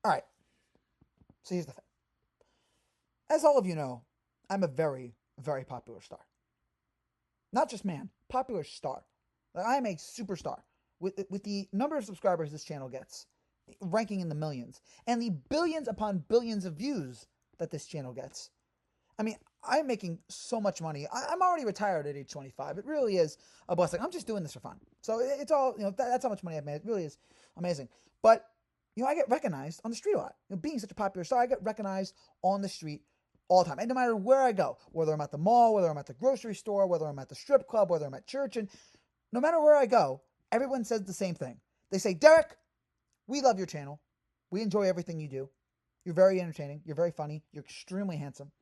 All right. So here's the thing. As all of you know, I'm a very, very popular star. Not just man, popular star. Like, I am a superstar with the number of subscribers this channel gets, ranking in the millions, and the billions upon billions of views that this channel gets. I mean, I'm making so much money. I'm already retired at age 25. It really is a blessing. I'm just doing this for fun. So it's all, that's how much money I've made. It really is amazing. But, I get recognized on the street a lot. Being such a popular star, I get recognized on the street all the time. And no matter where I go, whether I'm at the mall, whether I'm at the grocery store, whether I'm at the strip club, whether I'm at church, and no matter where I go, everyone says the same thing. They say, Derek, we love your channel. We enjoy everything you do. You're very entertaining. You're very funny. You're extremely handsome.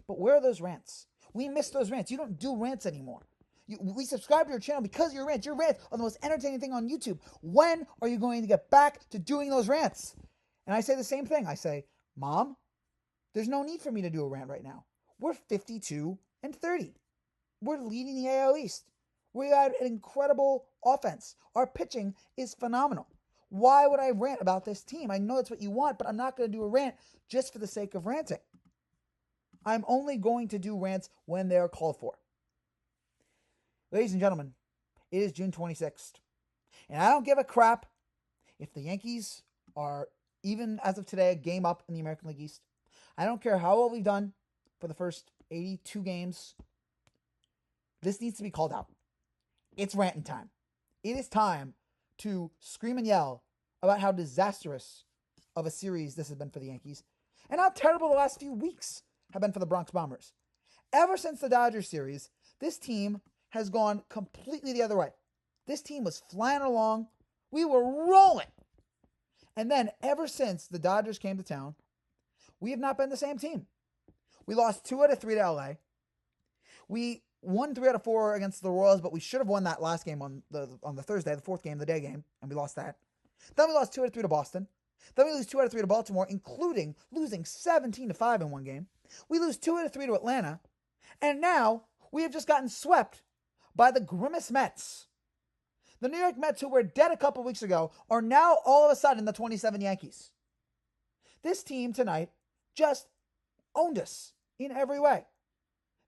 But where are those rants? We miss those rants. You don't do rants anymore. We subscribe to your channel because of your rants. Your rants are the most entertaining thing on YouTube. When are you going to get back to doing those rants? And I say the same thing. I say, Mom, there's no need for me to do a rant right now. We're 52-30. We're leading the AL East. We had an incredible offense. Our pitching is phenomenal. Why would I rant about this team? I know that's what you want, but I'm not going to do a rant just for the sake of ranting. I'm only going to do rants when they are called for. Ladies and gentlemen, it is June 26th. And I don't give a crap if the Yankees are, even as of today, a game up in the American League East. I don't care how well we've done for the first 82 games. This needs to be called out. It's ranting time. It is time to scream and yell about how disastrous of a series this has been for the Yankees and how terrible the last few weeks have been for the Bronx Bombers. Ever since the Dodgers series, this team has gone completely the other way. This team was flying along. We were rolling. And then ever since the Dodgers came to town, we have not been the same team. We lost 2 out of 3 to LA. We won 3 out of 4 against the Royals, but we should have won that last game on the Thursday, the fourth game, the day game, and we lost that. Then we lost 2 out of 3 to Boston. Then we lose 2 out of 3 to Baltimore, including losing 17-5 in one game. We lose 2 out of 3 to Atlanta. And now we have just gotten swept by the Grimace Mets. The New York Mets, who were dead a couple weeks ago, are now all of a sudden the 27 Yankees. This team tonight just owned us in every way.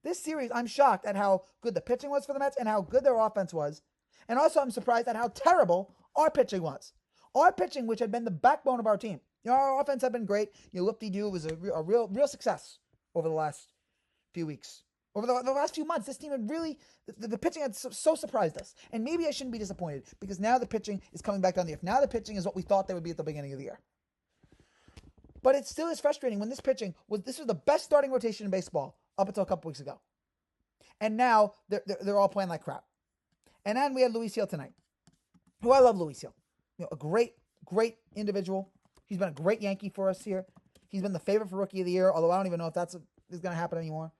This series, I'm shocked at how good the pitching was for the Mets and how good their offense was. And also I'm surprised at how terrible our pitching was. Our pitching, which had been the backbone of our team. Our offense had been great. Whoop-de-doo was a real success over the last few weeks. Over the last few months, this team had really, the pitching had so surprised us. And maybe I shouldn't be disappointed because now the pitching is coming back down the earth. Now the pitching is what we thought they would be at the beginning of the year. But it still is frustrating when this was the best starting rotation in baseball up until a couple weeks ago. And now they're all playing like crap. And then we had Luis Gil tonight, who I love Luis Gil. A great individual. He's been a great Yankee for us here. He's been the favorite for Rookie of the Year, although I don't even know if is going to happen anymore.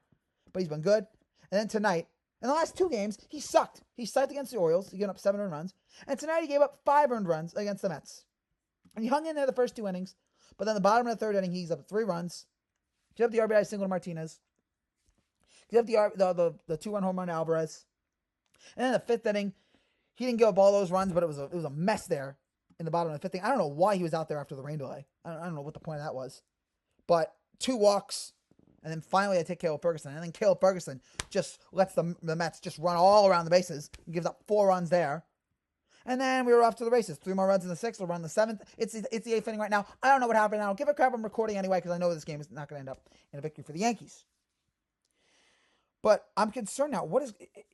But he's been good. And then tonight, in the last 2 games, he sucked. He sucked against the Orioles. He gave up 7 earned runs. And tonight he gave up 5 earned runs against the Mets. And he hung in there the first 2 innings. But then the bottom of the 3rd inning, he's up 3 runs. He up the RBI single to Martinez. He up the 2-run home run to Alvarez. And then the 5th inning, he didn't give up all those runs, but it was a mess there in the bottom of the 5th inning. I don't know why he was out there after the rain delay. I don't know what the point of that was. But 2 walks. And then finally I take Caleb Ferguson. And then Caleb Ferguson just lets the Mets just run all around the bases. He gives up 4 runs there. And then we were off to the races. 3 more runs in the 6th. We'll run the 7th. It's the 8th inning right now. I don't know what happened. I don't give a crap. I'm recording anyway because I know this game is not going to end up in a victory for the Yankees. But I'm concerned now.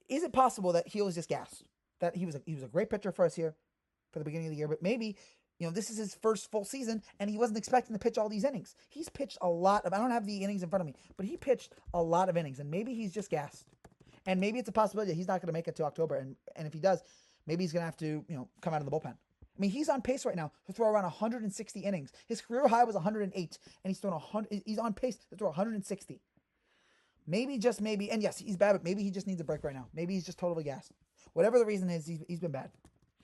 Is it possible that he was just gassed? That he was a great pitcher for us here for the beginning of the year, but maybe this is his first full season and he wasn't expecting to pitch all these innings. He's pitched a lot of. I don't have the innings in front of me, but he pitched a lot of innings, and maybe he's just gassed, and maybe it's a possibility that he's not going to make it to October, and if he does, maybe he's going to have to come out of the bullpen. I mean, he's on pace right now to throw around 160 innings. His career high was 108, and he's thrown 100. He's on pace to throw 160. Maybe, just maybe, and yes, he's bad, but maybe he just needs a break right now. Maybe he's just totally gassed. Whatever the reason is, he's been bad.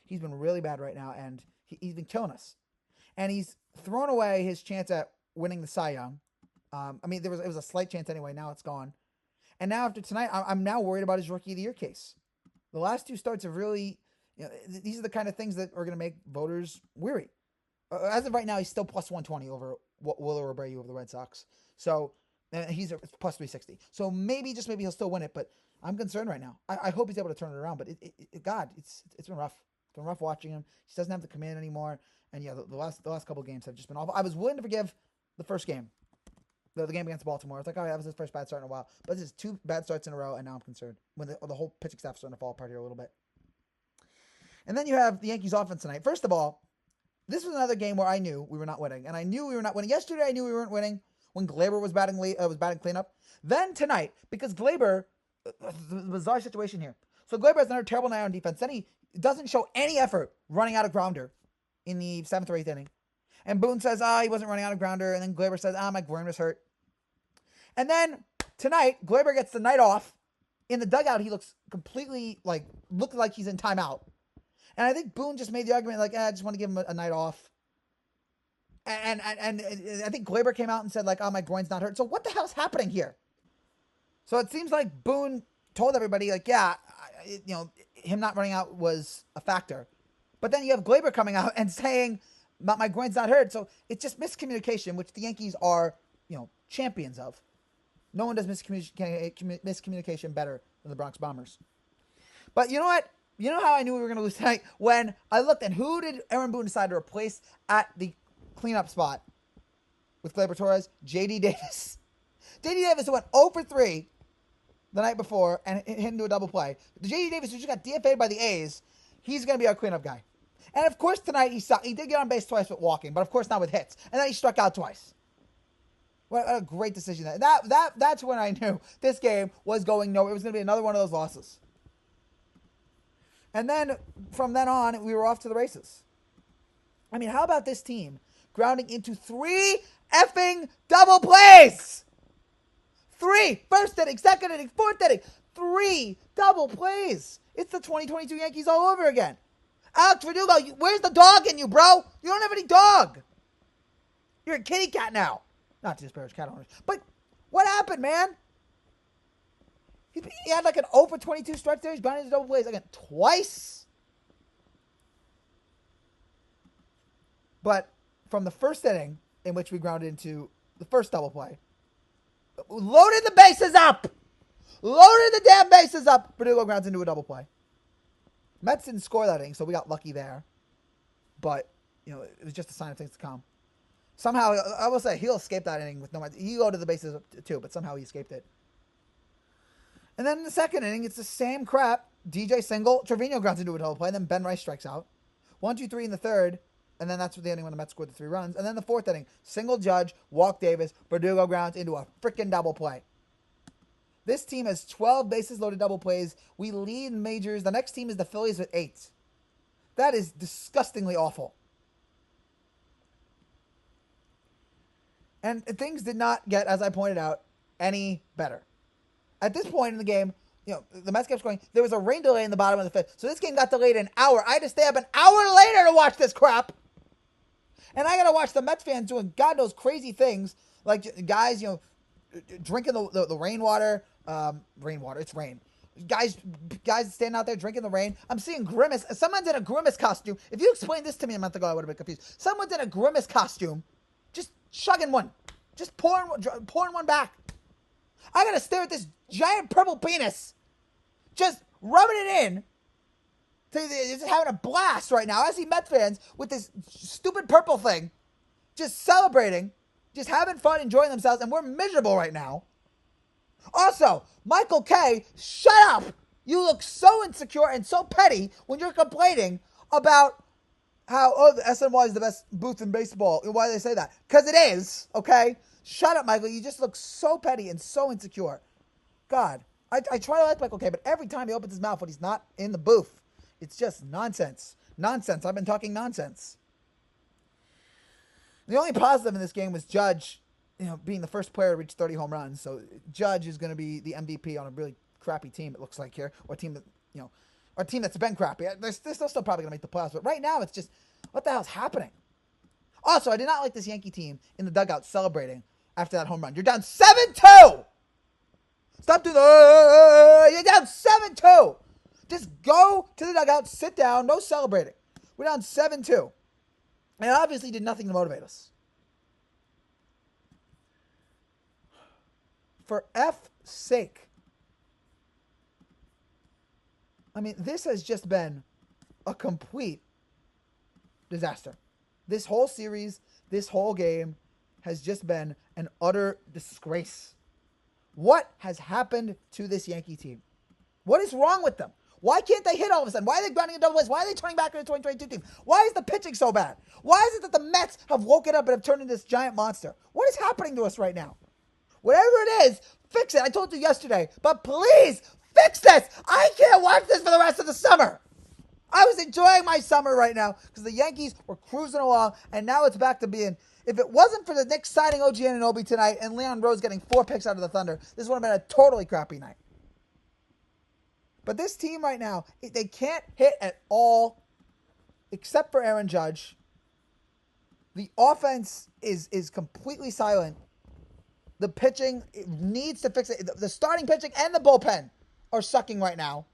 He's been really bad right now, and he's been killing us. And he's thrown away his chance at winning the Cy Young. It was a slight chance anyway. Now it's gone. And now after tonight, I'm now worried about his Rookie of the Year case. The last 2 starts have really, these are the kind of things that are going to make voters weary As of right now, he's still plus 120 over Willer Abreu of the Red Sox. So he's plus 360. So maybe, just maybe, he'll still win it. But I'm concerned right now. I hope he's able to turn it around. But God, it's been rough. It's been rough watching him. He doesn't have the command anymore. And yeah, the last couple of games have just been awful. I was willing to forgive the first game, the game against Baltimore. It's like, oh, that was his first bad start in a while. But this is 2 bad starts in a row, and now I'm concerned when the whole pitching staff's starting to fall apart here a little bit. And then you have the Yankees offense tonight. First of all, this was another game where I knew we were not winning. And I knew we were not winning. Yesterday, I knew we weren't winning when Gleyber was batting cleanup. Then tonight, because Gleyber, the bizarre situation here. So Gleyber has another terrible night on defense. Then he doesn't show any effort running out of grounder in the 7th or 8th inning. And Boone says, he wasn't running out of grounder. And then Gleyber says, my groin was hurt. And then tonight, Gleyber gets the night off. In the dugout, he looks completely looked like he's in timeout. And I think Boone just made the argument I just want to give him a night off. And I think Gleyber came out and said my groin's not hurt. So what the hell's happening here? So it seems like Boone told everybody him not running out was a factor. But then you have Gleyber coming out and saying my groin's not hurt. So it's just miscommunication, which the Yankees are, champions of. No one does miscommunication better than the Bronx Bombers. But you know what? You know how I knew we were going to lose tonight? When I looked, and who did Aaron Boone decide to replace at the cleanup spot with Gleyber Torres? J.D. Davis. J.D. Davis went 0 for 3 the night before and hit into a double play. J.D. Davis, who just got DFA'd by the A's, he's going to be our cleanup guy. And of course tonight he sucked. He did get on base twice with walking, but of course not with hits. And then he struck out twice. What a great decision. That's when I knew this game was going nowhere. It was going to be another one of those losses. And then, from then on, we were off to the races. I mean, how about this team grounding into 3 effing double plays? 3. First inning, second inning, fourth inning. 3 double plays. It's the 2022 Yankees all over again. Alex Verdugo, where's the dog in you, bro? You don't have any dog. You're a kitty cat now. Not to disparage cat owners. But what happened, man? He had an 0 for 22 stretch there. He's gone into double plays again twice. But from the first inning, in which we grounded into the first double play, loaded the bases up. Loaded the damn bases up. Verdugo grounds into a double play. Mets didn't score that inning, so we got lucky there. But, it was just a sign of things to come. Somehow, I will say, he'll escape that inning with no... He loaded the bases up too, but somehow he escaped it. And then in the second inning, it's the same crap. DJ single, Trevino grounds into a double play, then Ben Rice strikes out. 1, 2, 3 in the third, and then that's the inning when the Mets scored the 3 runs. And then the fourth inning, single Judge, walk Davis, Verdugo grounds into a freaking double play. This team has 12 bases loaded double plays. We lead in majors. The next team is the Phillies with 8. That is disgustingly awful. And things did not get, as I pointed out, any better. At this point in the game, the Mets kept going. There was a rain delay in the bottom of the 5th. So this game got delayed an hour. I had to stay up an hour later to watch this crap. And I got to watch the Mets fans doing God knows crazy things. Like guys, drinking the rainwater. Rainwater, it's rain. Guys standing out there drinking the rain. I'm seeing Grimace. Someone's in a Grimace costume. If you explained this to me a month ago, I would have been confused. Someone's in a Grimace costume. Just chugging one. Just pouring one back. I gotta stare at this giant purple penis. Just rubbing it in. Just having a blast right now. I see Mets fans with this stupid purple thing. Just celebrating. Just having fun, enjoying themselves. And we're miserable right now. Also, Michael K., shut up. You look so insecure and so petty when you're complaining about how, the SNY is the best booth in baseball. Why do they say that? Because it is, okay? Shut up, Michael. You just look so petty and so insecure. God, I try to like Michael K., but every time he opens his mouth when he's not in the booth, it's just nonsense. Nonsense. I've been talking nonsense. The only positive in this game was Judge, being the first player to reach 30 home runs. So Judge is going to be the MVP on a really crappy team, it looks like here, or a team that, or a team that's been crappy. They're still probably going to make the playoffs, but right now it's just, what the hell's happening? Also, I did not like this Yankee team in the dugout celebrating after that home run. You're down 7-2! Stop doing you're down 7-2! Just go to the dugout, sit down, no celebrating. We're down 7-2. And it obviously did nothing to motivate us. For F's sake. I mean, this has just been a complete disaster. This whole series, this whole game has just been an utter disgrace. What has happened to this Yankee team? What is wrong with them? Why can't they hit all of a sudden? Why are they grounding in double plays? Why are they turning back into the 2022 team? Why is the pitching so bad? Why is it that the Mets have woken up and have turned into this giant monster? What is happening to us right now? Whatever it is, fix it. I told you yesterday, but please fix this. I can't watch this for the rest of the summer. I was enjoying my summer right now because the Yankees were cruising along, and now it's back to being, if it wasn't for the Knicks signing OG Anunoby tonight and Leon Rose getting 4 picks out of the Thunder, this would have been a totally crappy night. But this team right now, they can't hit at all except for Aaron Judge. The offense is completely silent. The pitching needs to fix it. The starting pitching and the bullpen are sucking right now.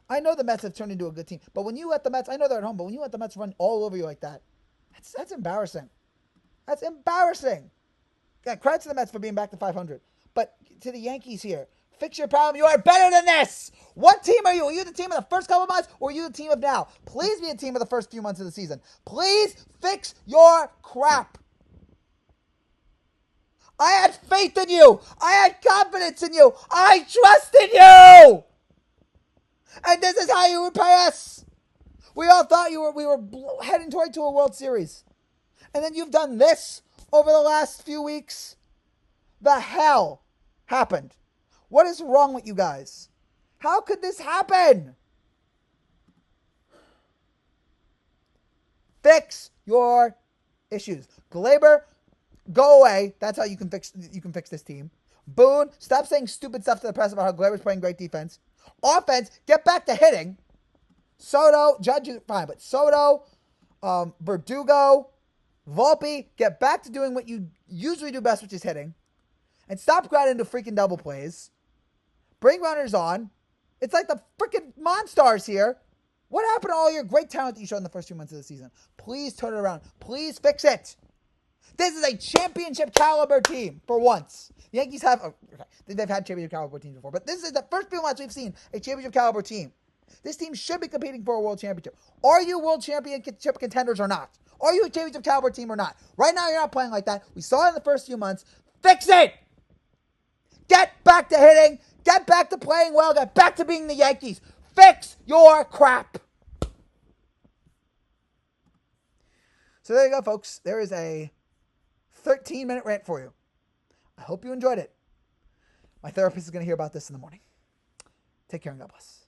I know the Mets have turned into a good team, but when you let the Mets, I know they're at home, but when you let the Mets run all over you like that, that's embarrassing. That's embarrassing. Yeah, credit to the Mets for being back to 500. But to the Yankees here, fix your problem. You are better than this. What team are you? Are you the team of the first couple of months, or are you the team of now? Please be a team of the first few months of the season. Please fix your crap. I had faith in you. I had confidence in you. I trusted you. And this is how you repay us. We all thought we were heading toward to a World Series. And then you've done this over the last few weeks. The hell happened? What is wrong with you guys? How could this happen? Fix your issues. Gleyber, go away. That's how you can fix this team. Boone, stop saying stupid stuff to the press about how Gleyber's playing great defense. Offense, get back to hitting. Soto, Judge is fine, but Soto, Verdugo, Volpe, get back to doing what you usually do best, which is hitting. And stop grounding into freaking double plays. Bring runners on. It's like the freaking Monstars here. What happened to all your great talent that you showed in the first few months of the season? Please turn it around. Please fix it. This is a championship caliber team for once. The Yankees they've had championship caliber teams before, but this is the first few months we've seen a championship caliber team. This team should be competing for a world championship. Are you world championship contenders or not? Are you a championship caliber team or not? Right now, you're not playing like that. We saw it in the first few months. Fix it! Get back to hitting. Get back to playing well. Get back to being the Yankees. Fix your crap. So there you go, folks. There is a 13-minute rant for you. I hope you enjoyed it. My therapist is going to hear about this in the morning. Take care and God bless.